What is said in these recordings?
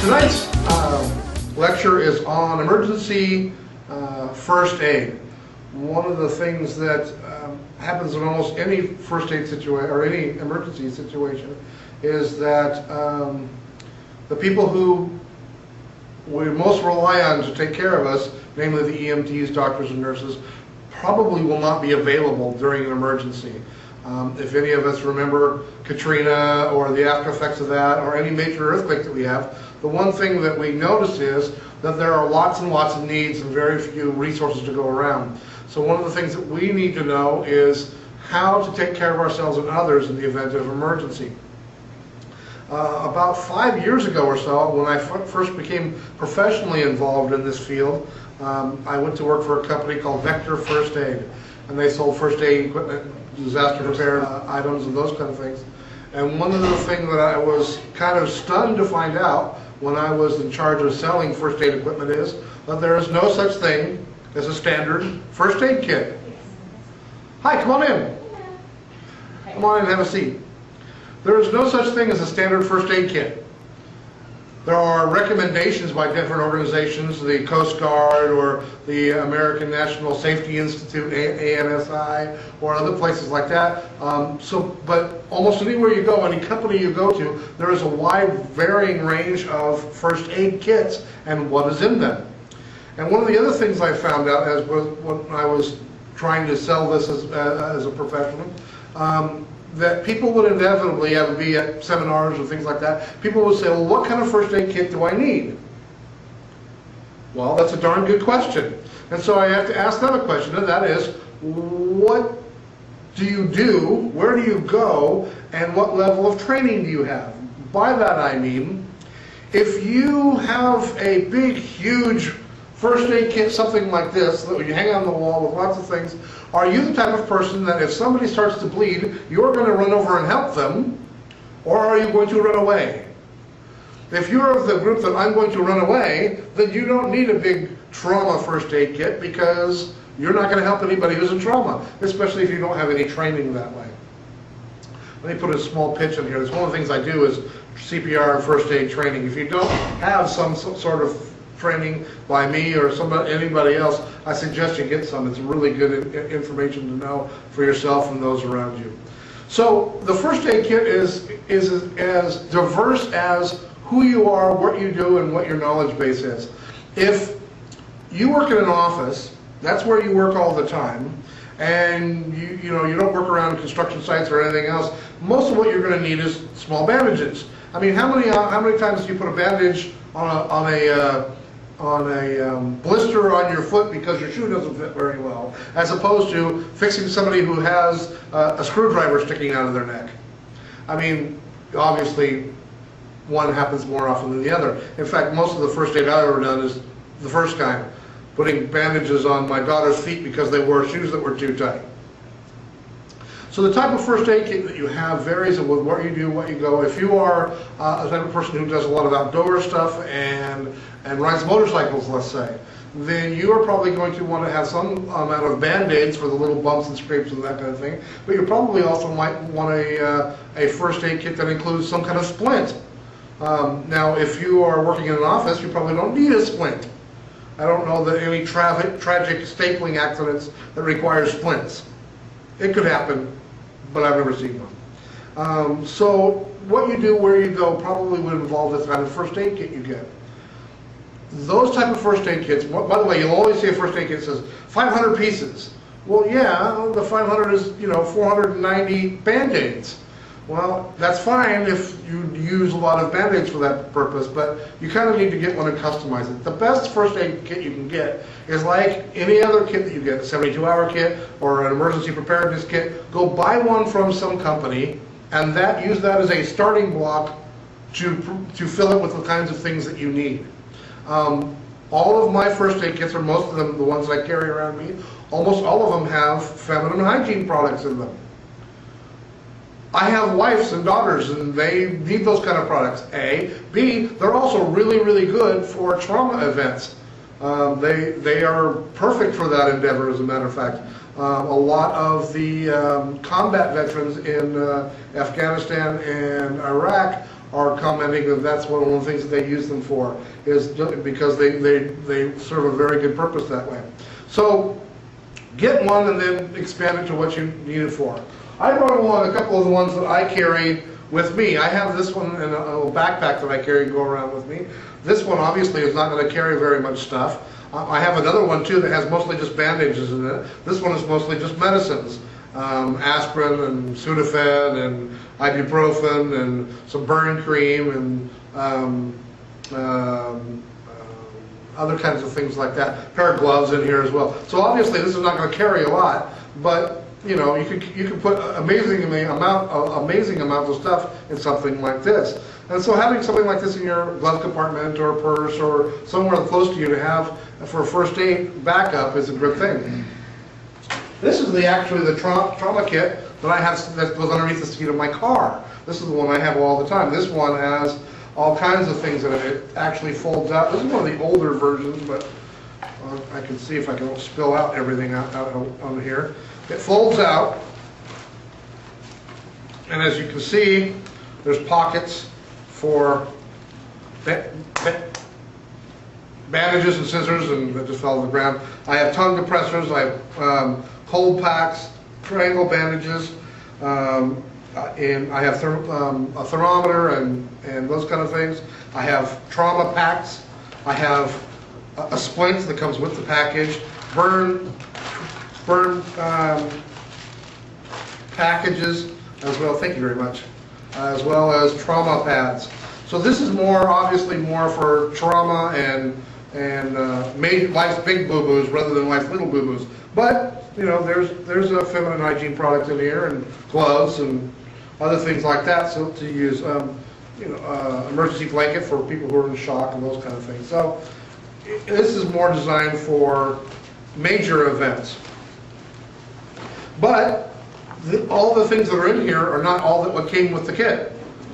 Tonight's lecture is on emergency first aid. One of the things that happens in almost any first aid situation or any emergency situation is that the people who we most rely on to take care of us, namely the EMTs, doctors, and nurses, probably will not be available during an emergency. If any of us remember Katrina or the after effects of that, or any major earthquake that we have, the one thing that we notice is that there are lots and lots of needs and very few resources to go around. So one of the things that we need to know is how to take care of ourselves and others in the event of emergency. About 5 years ago or so, when I first became professionally involved in this field, I went to work for a company called Vector First Aid, and they sold first aid equipment, disaster prepared items, and those kind of things. And one of the things that I was kind of stunned to find out when I was in charge of selling first aid equipment is that there is no such thing as a standard first aid kit. Hi, come on in. Come on in and have a seat. There is no such thing as a standard first aid kit. There are recommendations by different organizations, the Coast Guard or the American National Safety Institute, ANSI, or other places like that. But almost anywhere you go, any company you go to, there is a wide varying range of first aid kits and what is in them. And one of the other things I found out as when I was trying to sell this as a professional, that people would inevitably be at seminars or things like that. People would say, well, what kind of first aid kit do I need? Well, that's a darn good question. And so I have to ask them a question, and that is, what do you do, where do you go, and what level of training do you have? By that I mean, if you have a big, huge first aid kit, something like this, that you hang on the wall with lots of things, are you the type of person that if somebody starts to bleed, you're going to run over and help them, or are you going to run away? If you're of the group that I'm going to run away, then you don't need a big trauma first aid kit because you're not going to help anybody who's in trauma, especially if you don't have any training that way. Let me put a small pitch in here. It's one of the things I do is CPR and first aid training. If you don't have some sort of training by me or anybody else, I suggest you get some. It's really good information to know for yourself and those around you. So the first aid kit is as diverse as who you are, what you do, and what your knowledge base is. If you work in an office, that's where you work all the time, and you don't work around construction sites or anything else, most of what you're going to need is small bandages. I mean, how many times do you put a bandage on a blister on your foot because your shoe doesn't fit very well, as opposed to fixing somebody who has a screwdriver sticking out of their neck? I mean, obviously, one happens more often than the other. In fact, most of the first aid I've ever done is the first kind, putting bandages on my daughter's feet because they wore shoes that were too tight. So the type of first aid kit that you have varies with what you do, what you go. If you are a type of person who does a lot of outdoor stuff and rides motorcycles, let's say, then you are probably going to want to have some amount of band-aids for the little bumps and scrapes and that kind of thing. But you probably also might want a first aid kit that includes some kind of splint. Now, if you are working in an office, you probably don't need a splint. I don't know that any tragic stapling accidents that require splints. It could happen, but I've never seen one. So what you do, where you go, probably would involve the kind of first aid kit you get. Those type of first aid kits, by the way, you'll always see a first aid kit that says 500 pieces. Well, yeah, the 500 is 490 band-aids. Well, that's fine if you use a lot of band-aids for that purpose, but you kind of need to get one and customize it. The best first aid kit you can get is like any other kit that you get, a 72-hour kit or an emergency preparedness kit. Go buy one from some company and use that as a starting block to fill it with the kinds of things that you need. All of my first aid kits, or most of them, the ones I carry around me, almost all of them have feminine hygiene products in them. I have wives and daughters, and they need those kind of products, A. B, they're also really, really good for trauma events. They are perfect for that endeavor, as a matter of fact. A lot of the combat veterans in Afghanistan and Iraq are commenting that that's one of the things that they use them for, is because they serve a very good purpose that way. So get one and then expand it to what you need it for. I brought along a couple of the ones that I carry with me. I have this one in a little backpack that I carry and go around with me. This one obviously is not going to carry very much stuff. I have another one too that has mostly just bandages in it. This one is mostly just medicines. Aspirin and Sudafed and ibuprofen and some burn cream and other kinds of things like that. A pair of gloves in here as well. So obviously this is not going to carry a lot, but you know, you can put amazing amounts of stuff in something like this. And so having something like this in your glove compartment or purse or somewhere close to you to have for a first aid backup is a good thing. This is actually the trauma kit that I have that goes underneath the seat of my car. This is the one I have all the time. This one has all kinds of things in it. It actually folds out. This is one of the older versions, but I can see if I can spill out everything out on here. It folds out, and as you can see, there's pockets for bandages and scissors, and that just fell to the ground. I have tongue depressors, I have cold packs, triangle bandages, and I have a thermometer and those kind of things. I have trauma packs. I have a splint that comes with the package, burn packages as well. Thank you very much. As well as trauma pads. So this is obviously more for trauma and life's big boo-boos rather than life's little boo-boos. But you know, there's a feminine hygiene product in here, and gloves and other things like that. So to use, emergency blanket for people who are in shock and those kind of things. So this is more designed for major events. But all the things that are in here are not all that what came with the kit.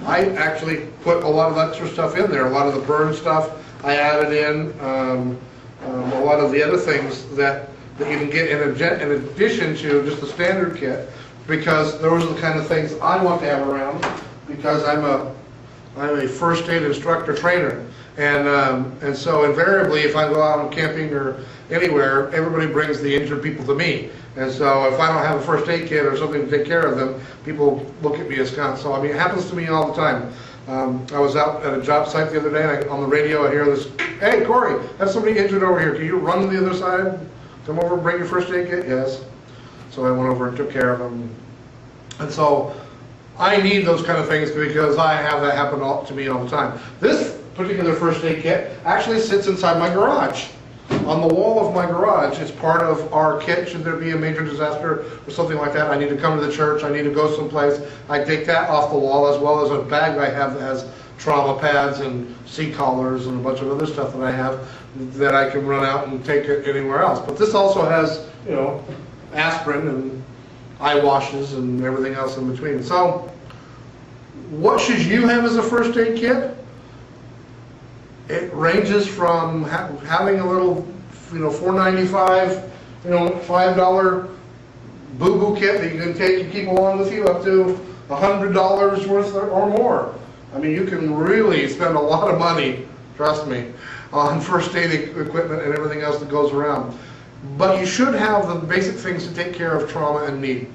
I actually put a lot of extra stuff in there. A lot of the burn stuff I added in. A lot of the other things that you can get in addition to just the standard kit, because those are the kind of things I want to have around, because I'm a first aid instructor trainer. And so invariably, if I go out on camping or anywhere, everybody brings the injured people to me. And so if I don't have a first aid kit or something to take care of them, people look at me askance. So I mean, it happens to me all the time. I was out at a job site the other day, on the radio I hear this, "Hey Corey, that's somebody injured over here. Can you run to the other side? Come over and bring your first aid kit?" Yes. So I went over and took care of them. And so I need those kind of things because I have that happen to me all the time. This particular first aid kit actually sits inside my garage. On the wall of my garage, it's part of our kit should there be a major disaster or something like that. I need to come to the church, I need to go someplace. I take that off the wall, as well as a bag I have that has trauma pads and seat collars and a bunch of other stuff that I have that I can run out and take it anywhere else. But this also has, you know, aspirin and eye washes and everything else in between. So what should you have as a first aid kit? It ranges from having a little, $4.95, $5 boo-boo kit that you can take and keep along with you, up to $100 worth or more. I mean, you can really spend a lot of money, trust me, on first aid equipment and everything else that goes around. But you should have the basic things to take care of trauma and need.